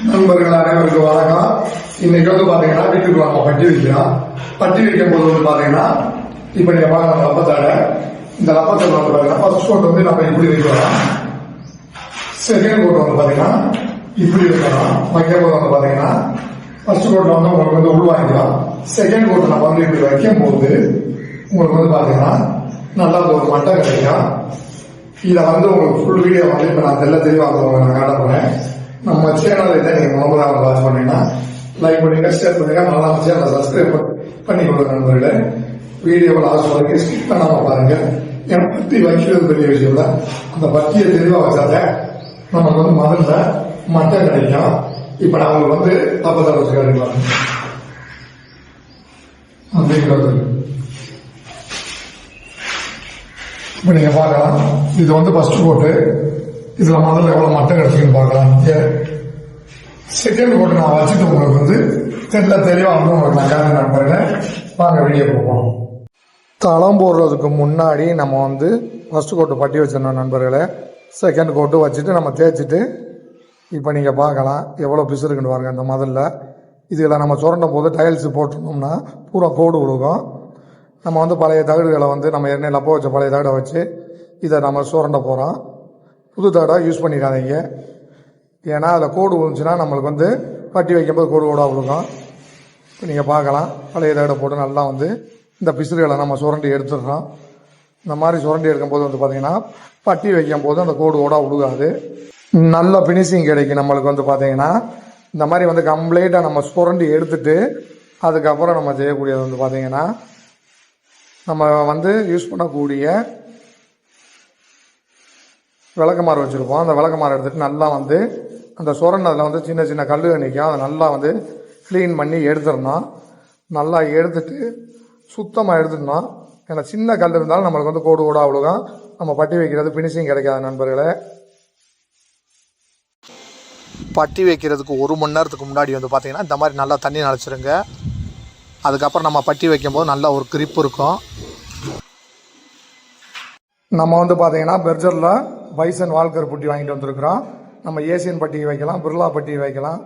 நண்பர்கள் அனைவருக்கும் வணக்கம். இன்னைக்கு வந்து பாத்தீங்கன்னா வீட்டுக்கு நம்ம பட்டி வைக்கிறோம். பட்டி வைக்கும் போது வந்து பாத்தீங்கன்னா இப்ப நீங்க பாக்கலாம் லப்பத்தாடை. இந்த லப்பத்தாடை வந்து பாத்தீங்கன்னா ஃபர்ஸ்ட் கோட் வந்து நம்ம இப்படி வைக்கிறோம். செகண்ட் கோட் வந்து பாத்தீங்கன்னா இப்படி வைக்கிறோம். வைக்கும் போது வந்து பாத்தீங்கன்னா ஃபர்ஸ்ட் கோட் வந்து உங்களுக்கு வந்து உள்வாங்கிக்கலாம். செகண்ட் கோட் நம்ம வந்து இப்படி வைக்கும் போது உங்களுக்கு வந்து பாத்தீங்கன்னா நல்லா ஒரு மட்டை கிடைக்கும். இதை வந்து உங்களுக்கு ஃபுல் வீடியோ வந்து இப்ப நான் தெளிவாக நான் காட்ட போறேன். நம்ம சேனல் இதை நீங்க முதல்ல வாட்ச் பண்ணீங்கன்னா லைக் பண்ணுங்க, ஷேர் பண்ணுங்க, நல்லா சேனலை சப்ஸ்கிரைப் பண்ணி கொடுங்க நண்பர்களே. வீடியோவில் லாஸ்ட் வரைக்கும் ஸ்கிப் பண்ணாம பாருங்க. ஏன்னா பட்டி வைக்கிறது பெரிய விஷயம் தான். அந்த பட்டியை தெளிவா வச்சாத நமக்கு வந்து முதல்ல மட்டை கிடைக்கும். இப்ப நான் உங்களுக்கு வந்து தப்பத்தை வச்சு கிடைக்கலாம் அப்படிங்கிறது. இப்ப நீங்க பார்க்கலாம், இது வந்து ஃபர்ஸ்ட் கோட்டு. இதுல முதல்ல எவ்வளவு மட்டை கிடைச்சுன்னு பார்க்கலாம். செகண்ட் கோட்டு நான் வச்சுட்டு உங்களுக்கு வந்து தெளிவா வந்து உங்களுக்கு நான் காரணம் நண்பர்களே வாங்க வெளியே போவோம். தளம் போடுறதுக்கு முன்னாடி நம்ம வந்து ஃபர்ஸ்ட் கோட்டு பட்டி வச்சிடணும் நண்பர்களே. செகண்ட் கோட்டு வச்சுட்டு நம்ம தேய்ச்சிட்டு இப்போ நீங்கள் பார்க்கலாம் எவ்வளோ பிசு இருக்குன்னு பாருங்க. இந்த முதல்ல இதில் நம்ம சுரண்டும் போது டைல்ஸ் போட்டோம்னா பூரா கோடு விழுகும். நம்ம வந்து பழைய தகடுகளை வந்து நம்ம எண்ணெய் லப்ப வச்ச பழைய தகடை வச்சு இதை நம்ம சுரண்ட போகிறோம். புது தகடை யூஸ் பண்ணிக்காதீங்க. ஏன்னா அதில் கோடு விழுந்துச்சுன்னா நம்மளுக்கு வந்து பட்டி வைக்கும்போது கோடு கோடாக விழுகும். இப்போ நீங்கள் பார்க்கலாம் பழைய தகடை போட்டு நல்லா வந்து இந்த பிசுறுகளை நம்ம சுரண்டி எடுத்துடுறோம். இந்த மாதிரி சுரண்டி எடுக்கும்போது வந்து பார்த்தீங்கன்னா பட்டி வைக்கும் போது அந்த கோடு கோடாக விழுகாது. நல்ல ஃபினிஷிங் கிடைக்கும் நம்மளுக்கு வந்து பார்த்தீங்கன்னா. இந்த மாதிரி வந்து கம்ப்ளீட்டாக நம்ம சுரண்டி எடுத்துட்டு அதுக்கப்புறம் நம்ம செய்யக்கூடியது வந்து பார்த்தீங்கன்னா நம்ம வந்து யூஸ் பண்ணக்கூடிய விளக்கமாறு வச்சுருப்போம். அந்த விளக்கமாறு எடுத்துகிட்டு நல்லா வந்து அந்த சுரண்டதில் வந்து சின்ன சின்ன கல்லுகள் நிற்கும். அதை நல்லா வந்து க்ளீன் பண்ணி எடுத்துடணும். நல்லா எடுத்துட்டு சுத்தமாக எடுத்துடணும். ஏன்னா சின்ன கல் இருந்தாலும் நம்மளுக்கு வந்து கோடு கோடாக அவ்வளோதான் நம்ம பட்டி வைக்கிறது ஃபினிஷிங் கிடைக்காது நண்பர்களே. பட்டி வைக்கிறதுக்கு 1 மணி நேரத்துக்கு முன்னாடி வந்து பார்த்தீங்கன்னா இந்த மாதிரி நல்லா தண்ணி நினச்சிருங்க. அதுக்கப்புறம் நம்ம பட்டி வைக்கும்போது நல்லா ஒரு கிரிப் இருக்கும். நம்ம வந்து பார்த்தீங்கன்னா பெர்ஜரில் பைசன் வால்கர் பட்டி வாங்கிட்டு வந்துருக்குறோம். நம்ம ஏசியன் பட்டி வைக்கலாம், பிர்லா பட்டி வைக்கலாம்,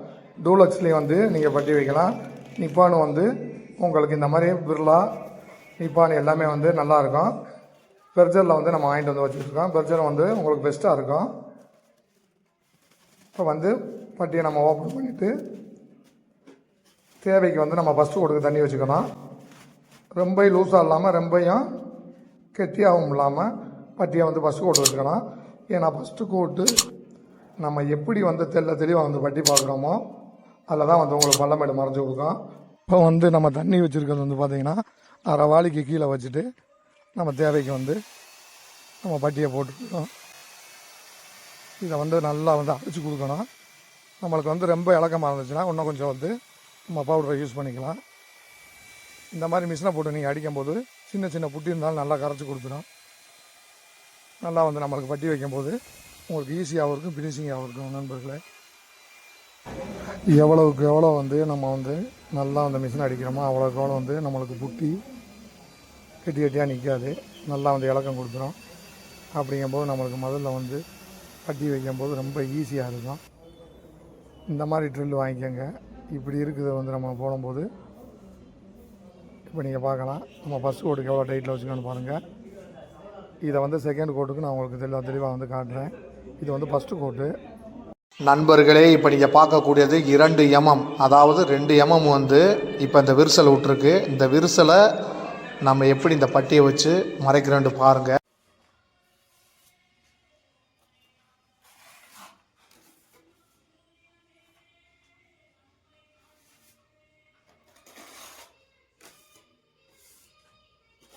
டூலக்ஸ்லேயும் வந்து நீங்கள் பட்டி வைக்கலாம். நிப்பான் வந்து உங்களுக்கு இந்த மாதிரி பிர்லா நிப்பான் எல்லாமே வந்து நல்லாயிருக்கும். பெர்ஜரில் வந்து நம்ம வாங்கிட்டு வந்து வச்சுருக்கோம். பெர்ஜர் வந்து உங்களுக்கு பெஸ்ட்டாக இருக்கும். இப்போ வந்து பட்டியை நம்ம ஓப்பன் பண்ணிவிட்டு தேவைக்கு வந்து நம்ம ஃபஸ்ட்டு கொடுக்க தண்ணி வச்சுக்கணும். ரொம்ப லூஸாக இல்லாமல் ரொம்பையும் கெட்டியாகவும் இல்லாமல் பட்டியை வந்து ஃபஸ்ட்டு கோட்டு வச்சுக்கணும். ஏன்னா ஃபஸ்ட்டு கோட்டு நம்ம எப்படி வந்து தெளிவாக வந்து பட்டி பார்க்குறோமோ அதில் தான் வந்து உங்களுக்கு பள்ளமேடு மறைஞ்சி கொடுக்கும். இப்போ வந்து நம்ம தண்ணி வச்சுருக்கிறது வந்து பார்த்திங்கன்னா அரை வாளிக்கு கீழே வச்சுட்டு நம்ம தேவைக்கு வந்து நம்ம பட்டியை போட்டுருக்கோம். இதை வந்து நல்லா வந்து அரைச்சி கொடுக்கணும். நம்மளுக்கு வந்து ரொம்ப இலக்கமாக இருந்துச்சுன்னா இன்னும் கொஞ்சம் வந்து நம்ம பவுடரை யூஸ் பண்ணிக்கலாம். இந்த மாதிரி மிஷினை போட்டு நீங்கள் அடிக்கும்போது சின்ன சின்ன புட்டி இருந்தாலும் நல்லா கரைச்சி கொடுத்துடும். நல்லா வந்து நம்மளுக்கு பட்டி வைக்கும்போது உங்களுக்கு ஈஸியாகவும் இருக்கும், ஃபினிஷிங்காகவும் இருக்கும் நண்பர்களே. எவ்வளவுக்கு எவ்வளோ வந்து நம்ம வந்து நல்லா அந்த மிஷினை அடிக்கிறோமோ அவ்வளோக்கு எவ்வளோ வந்து நம்மளுக்கு புட்டி கெட்டி கெட்டியாக நிற்காது, நல்லா வந்து இலக்கம் கொடுத்துரும். அப்படிங்கும்போது நம்மளுக்கு முதல்ல வந்து பட்டி வைக்கும்போது ரொம்ப ஈஸியாக இருக்கும். இந்த மாதிரி ட்ரில் வாங்கிக்கோங்க. இப்படி இருக்குது வந்து நம்ம போடும்போது இப்போ நீங்கள் பார்க்கலாம் நம்ம ஃபஸ்ட் கோட்டுக்கு எவ்வளோ டைட்டில் வச்சுக்கணும்னு பாருங்கள். இதை வந்து செகண்ட் கோட்டுக்கு நான் உங்களுக்கு தெளிவாக வந்து காட்டுறேன். இது வந்து ஃபஸ்ட்டு கோட்டு நண்பர்களே. இப்போ நீங்கள் பார்க்கக்கூடியது 2 mm, அதாவது 2 mm வந்து இப்போ இந்த விரிசல் விட்டுருக்கு. இந்த விரிசலை நம்ம எப்படி இந்த பட்டியை வச்சு மறைக்கிறோன்ட்டு பாருங்கள்.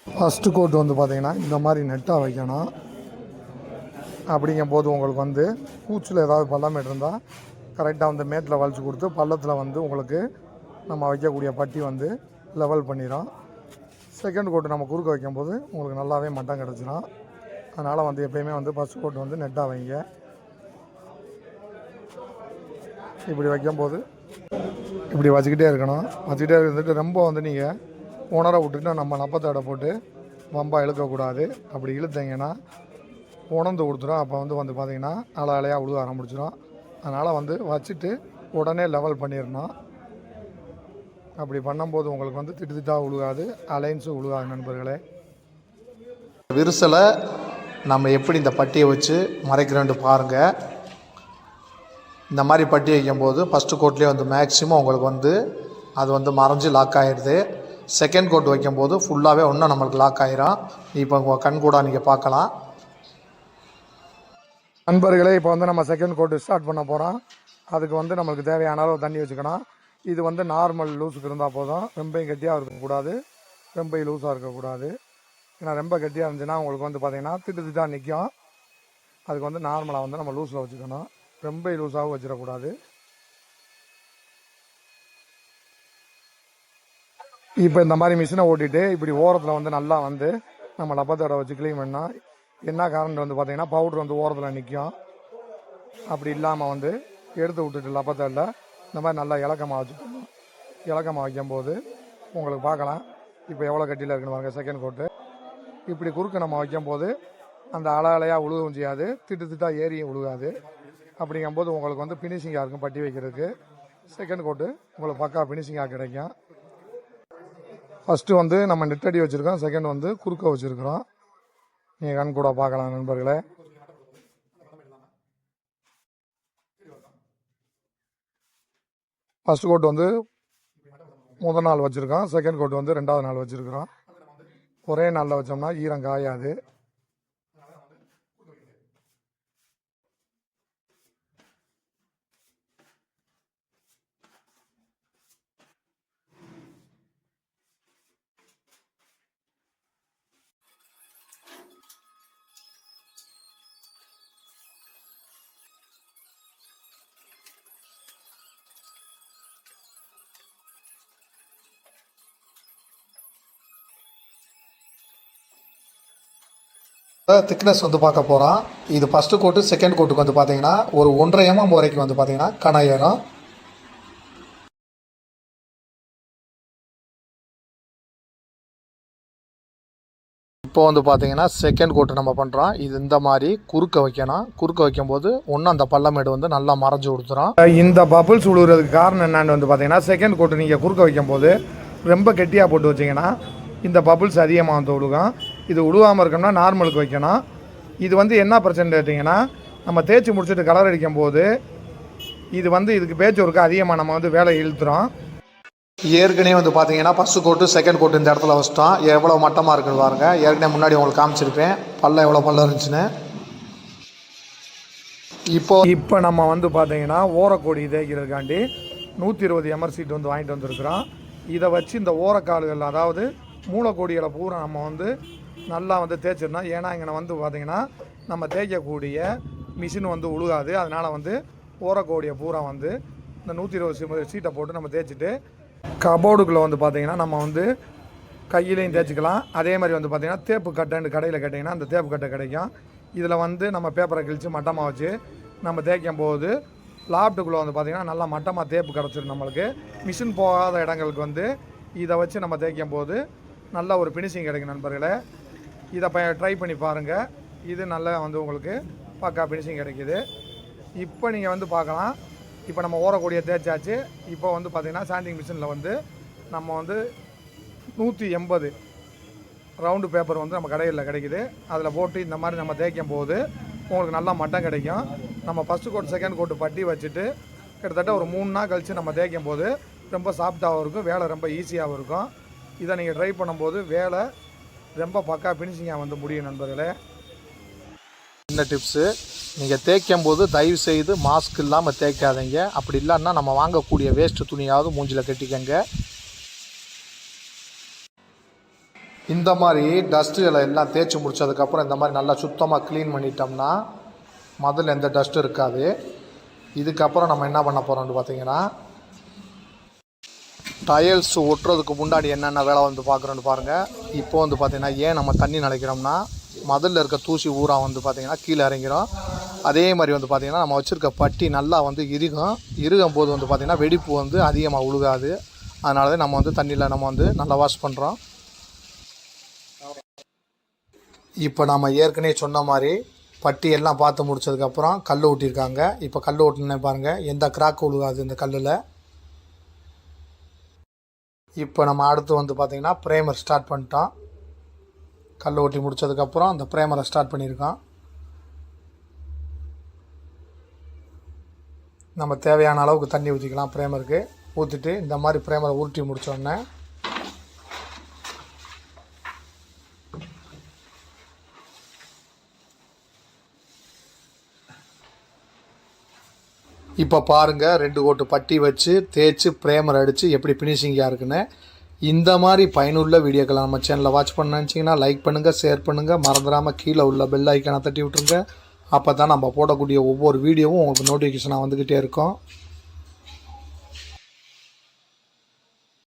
ஃபஸ்ட்டு கோட்டு வந்து பார்த்திங்கன்னா இந்த மாதிரி நெட்டாக வைக்கணும். அப்படிங்கும் போது உங்களுக்கு வந்து பூச்சில் ஏதாவது பள்ளமேடு இருந்தால் கரெக்டாக வந்து மேட்டில் வளைச்சி கொடுத்து பள்ளத்தில் வந்து உங்களுக்கு நம்ம வைக்கக்கூடிய பட்டி வந்து லெவல் பண்ணிடும். செகண்ட் கோட்டு நம்ம குறுக்க வைக்கும்போது உங்களுக்கு நல்லாவே மட்டம் கிடச்சிடும். அதனால் வந்து எப்போயுமே வந்து ஃபஸ்ட் கோட்டு வந்து நெட்டாக வைங்க. இப்படி வைக்கும்போது இப்படி வச்சுக்கிட்டே இருக்கணும். வச்சுக்கிட்டே இருந்துட்டு ரொம்ப வந்து நீங்கள் உணர விட்டுட்டு நம்ம நப்பத்தடை போட்டு வம்பா இழுக்கக்கூடாது. அப்படி இழுத்தீங்கன்னா உணர்ந்து கொடுத்துரும். அப்போ வந்து பார்த்திங்கன்னா அலையாக உழுக ஆரம்பிச்சிடும். அதனால் வந்து வச்சுட்டு உடனே லெவல் பண்ணிடணும். அப்படி பண்ணும்போது உங்களுக்கு வந்து திட்டாக உழுகாது, அலைன்ஸும் உழுகாது நண்பர்களே. விரிசலை நம்ம எப்படி இந்த பட்டியை வச்சு மறைக்கிறோன்ட்டு பாருங்கள். இந்த மாதிரி பட்டி வைக்கும்போது ஃபஸ்ட்டு கோட்லேயே வந்து மேக்ஸிமம் உங்களுக்கு வந்து அது வந்து மறைஞ்சு லாக் ஆகிடுது. செகண்ட் கோட் வைக்கும்போது ஃபுல்லாகவே ஒன்றும் நம்மளுக்கு லாக் ஆகிரும். இப்போ உங்கள் கண் கூட நீங்கள் பார்க்கலாம் நண்பர்களே. இப்போ வந்து நம்ம செகண்ட் கோட்டு ஸ்டார்ட் பண்ண போகிறோம். அதுக்கு வந்து நம்மளுக்கு தேவையான அளவு தண்ணி வச்சுக்கணும். இது வந்து நார்மல் லூஸுக்கு இருந்தால் போதும். ரொம்பையும் கட்டியாக இருக்கக்கூடாது, ரொம்ப லூஸாக இருக்கக்கூடாது. ஏன்னா ரொம்ப கட்டியாக இருந்துச்சுன்னா உங்களுக்கு வந்து பார்த்திங்கன்னா திட்டாக நிற்கும். அதுக்கு வந்து நார்மலாக வந்து நம்ம லூஸில் வச்சுக்கணும், ரொம்ப லூஸாகவும் வச்சிடக்கூடாது. இப்போ இந்த மாதிரி மிஷினை ஓட்டிட்டு இப்படி ஓரத்தில் வந்து நல்லா வந்து நம்ம லப்பத்தோட வச்சு க்ளீன் பண்ணால் என்ன காரணம் வந்து பார்த்திங்கன்னா பவுட்ரு வந்து ஓரத்தில் நிற்கும். அப்படி இல்லாமல் வந்து எடுத்து விட்டுட்டு லப்பத்தோட இந்த மாதிரி நல்லா இலக்கமாக வச்சுக்கணும். இலக்கமாக வைக்கும்போது உங்களுக்கு பார்க்கலாம் இப்போ எவ்வளோ கட்டியில் இருக்குன்னு பாருங்க. செகண்ட் கோட்டு இப்படி குறுக்கு நம்ம வைக்கும்போது அந்த அலையாக உழுகவும் செய்யாது, திட்டாக ஏறியும் உழுகாது. அப்படிங்கும்போது உங்களுக்கு வந்து ஃபினிஷிங்காக இருக்கும். பட்டி வைக்கிறதுக்கு செகண்ட் கோட்டு உங்களுக்கு பக்கா ஃபினிஷிங்காக கிடைக்கும். ஃபஸ்ட்டு வந்து நம்ம நெட்டடி வச்சுருக்கோம், செகண்ட் வந்து குறுக்க வச்சுருக்குறோம். நீங்கள் கண் கூட பார்க்கலாம் நண்பர்களே. ஃபஸ்ட் கோட் வந்து முதல் நாள் வச்சுருக்கோம், செகண்ட் கோட் வந்து 2வது நாள் வச்சுருக்குறோம். ஒரே நாளில் வச்சோம்னா ஈரம் காயாது. திக்னஸ் வந்து பார்க்க போகிறோம். இது ஃபஸ்ட்டு கோட்டு செகண்ட் கோட்டுக்கு வந்து பார்த்தீங்கன்னா ஒரு 1.5 mm வரைக்கும் வந்து பார்த்தீங்கன்னா கணம் ஏறும். இப்போ வந்து பார்த்தீங்கன்னா செகண்ட் கோட்டு நம்ம பண்ணுறோம். இது இந்த மாதிரி குறுக்க வைக்கணும். குறுக்க வைக்கும்போது ஒன்றும் அந்த பள்ளமேடு வந்து நல்லா மறைஞ்சு கொடுத்துரும். இந்த பபுள்ஸ் உழுகிறதுக்கு காரணம் என்னன்னு வந்து பார்த்தீங்கன்னா செகண்ட் கோட்டு நீங்கள் குறுக்க வைக்கும்போது ரொம்ப கெட்டியாக போட்டு வச்சிங்கன்னா இந்த பபுள்ஸ் அதிகமாக வந்து உழுகும். இது உழுவாமல் இருக்கணும்னா நார்மலுக்கு வைக்கணும். இது வந்து என்ன பிரச்சனை கேட்டிங்கன்னா நம்ம தேய்ச்சி முடிச்சுட்டு கலர் அடிக்கும் போது இது வந்து இதுக்கு பேச்சு ஒர்க்கு அதிகமாக நம்ம வந்து வேலை இழுத்துறோம். ஏற்கனவே வந்து பார்த்தீங்கன்னா ஃபஸ்ட்டு கோட்டு செகண்ட் கோட்டு இந்த இடத்துல வச்சிட்டோம். எவ்வளோ மட்டமாக இருக்குன்னு பாருங்கள். ஏற்கனவே முன்னாடி உங்களுக்கு காமிச்சிருப்பேன் பல்ல எவ்வளோ பல்ல இருந்துச்சுன்னு. இப்போ நம்ம வந்து பார்த்தீங்கன்னா ஓரக்கோடி தேய்க்கிறதுக்காண்டி 120 ml சீட் வந்து வாங்கிட்டு வந்துருக்குறோம். இதை வச்சு இந்த ஓரக்கால்கள் அதாவது மூளைக்கோடிகளை பூரா நம்ம வந்து நல்லா வந்து தேய்ச்சிடணும். ஏன்னா இங்கே வந்து பார்த்திங்கன்னா நம்ம தேய்க்கக்கூடிய மிஷின் வந்து உழுகாது. அதனால் வந்து ஓரக்கோடியை பூரா வந்து இந்த 120 சீட்டை போட்டு நம்ம தேய்ச்சிட்டு கபோர்டுக்குள்ளே வந்து பார்த்திங்கன்னா நம்ம வந்து கையிலையும் தேய்ச்சிக்கலாம். அதே மாதிரி வந்து பார்த்திங்கன்னா தேப்பு கட்டைன்னு கடையில் கேட்டிங்கன்னா அந்த தேப்பு கட்டை கிடைக்கும். இதில் வந்து நம்ம பேப்பரை கிழித்து மட்டமாக வச்சு நம்ம தேய்க்கும் போது லாப்டுக்குள்ளே வந்து பார்த்திங்கன்னா நல்லா மட்டமாக தேப்பு கிடச்சிடும். நம்மளுக்கு மிஷின் போகாத இடங்களுக்கு வந்து இதை வச்சு நம்ம தேய்க்கும் போது நல்ல ஒரு ஃபினிஷிங் கிடைக்கும் நண்பர்களே. இதை ட்ரை பண்ணி பாருங்கள். இது நல்லா வந்து உங்களுக்கு பக்கா ஃபினிஷிங் கிடைக்கிது. இப்போ நீங்கள் வந்து பார்க்கலாம். இப்போ நம்ம ஓரக்கூடிய தேய்ச்சாச்சு. இப்போ வந்து பார்த்திங்கன்னா சாண்டிங் மிஷினில் வந்து நம்ம வந்து 180 ரவுண்டு பேப்பர் வந்து நம்ம கடையில் கிடைக்குது. அதில் போட்டு இந்த மாதிரி நம்ம தேய்க்கும் போது உங்களுக்கு நல்லா மட்டம் கிடைக்கும். நம்ம ஃபஸ்ட்டு கோட் செகண்ட் கோட்டு பட்டி வச்சுட்டு கிட்டத்தட்ட ஒரு 3 நாள் கழித்து நம்ம தேய்க்கும் போது ரொம்ப சாஃப்டாகவும் இருக்கும், வேலை ரொம்ப ஈஸியாகவும் இருக்கும். இதை நீங்கள் ட்ரை பண்ணும்போது வேலை ரொம்ப பக்கா ஃபினிஷிங்காக வந்து முடியும் நண்பர்களே. இந்த டிப்ஸு நீங்கள் தேய்க்கும் போது தயவு செய்து மாஸ்க் இல்லாமல் தேய்க்காதீங்க. அப்படி இல்லைன்னா நம்ம வாங்கக்கூடிய வேஸ்ட்டு துணியாவது மூஞ்சில் கட்டிக்கங்க. இந்த மாதிரி டஸ்ட்டுகளை எல்லாம் தேய்ச்சி முடித்ததுக்கப்புறம் இந்த மாதிரி நல்லா சுத்தமாக க்ளீன் பண்ணிட்டோம்னா முதல்ல எந்த டஸ்ட்டும் இருக்காது. இதுக்கப்புறம் நம்ம என்ன பண்ண போகிறோம்னு பார்த்தீங்கன்னா டயல்ஸ் ஒட்டுறதுக்கு முன்னாடி என்னென்ன வேலை வந்து பார்க்குறோன்னு பாருங்கள். இப்போ வந்து பார்த்திங்கன்னா ஏன் நம்ம தண்ணி நினைக்கிறோம்னா முதல்ல இருக்க தூசி ஊரா வந்து பார்த்திங்கன்னா கீழே இறங்கிடும். அதே மாதிரி வந்து பார்த்திங்கன்னா நம்ம வச்சுருக்க பட்டி நல்லா வந்து இறுகும் போது வந்து பார்த்திங்கன்னா வெடிப்பு வந்து அதிகமாக உழுகாது. அதனால தான் நம்ம வந்து தண்ணியில் நம்ம வந்து நல்லா வாஷ் பண்ணுறோம். இப்போ நம்ம ஏற்கனவே சொன்ன மாதிரி பட்டி எல்லாம் பார்த்து முடிச்சதுக்கப்புறம் கல் ஊட்டியிருக்காங்க. இப்போ கல் ஊட்டினே பாருங்கள், எந்த கிராக் விழுகாது இந்த கல்லில். இப்போ நம்ம அடுத்து வந்து பார்த்திங்கன்னா ப்ரேமர் ஸ்டார்ட் பண்ணிட்டோம். கல் ஊட்டி முடித்ததுக்கப்புறம் அந்த ப்ரேமரை ஸ்டார்ட் பண்ணியிருக்கோம். நம்ம தேவையான அளவுக்கு தண்ணி ஊற்றிக்கலாம் ப்ரேமருக்கு. ஊற்றிட்டு இந்த மாதிரி ப்ரேமரை உருட்டி முடித்தோடனே இப்போ பாருங்கள் 2 கோட்டு பட்டி வச்சு தேய்ச்சி ப்ரேமர் அடித்து எப்படி ஃபினிஷிங்காக இருக்குன்னு. இந்த மாதிரி பயனுள்ள வீடியோக்களை நம்ம சேனலில் வாட்ச் பண்ண நினச்சிங்கன்னா லைக் பண்ணுங்கள், ஷேர் பண்ணுங்கள், மறந்துடாமல் கீழே உள்ள பெல் ஐக்கானை தட்டி விட்ருங்க. அப்போ தான் நம்ம போடக்கூடிய ஒவ்வொரு வீடியோவும் உங்களுக்கு நோட்டிஃபிகேஷனாக வந்துக்கிட்டே இருக்கும்.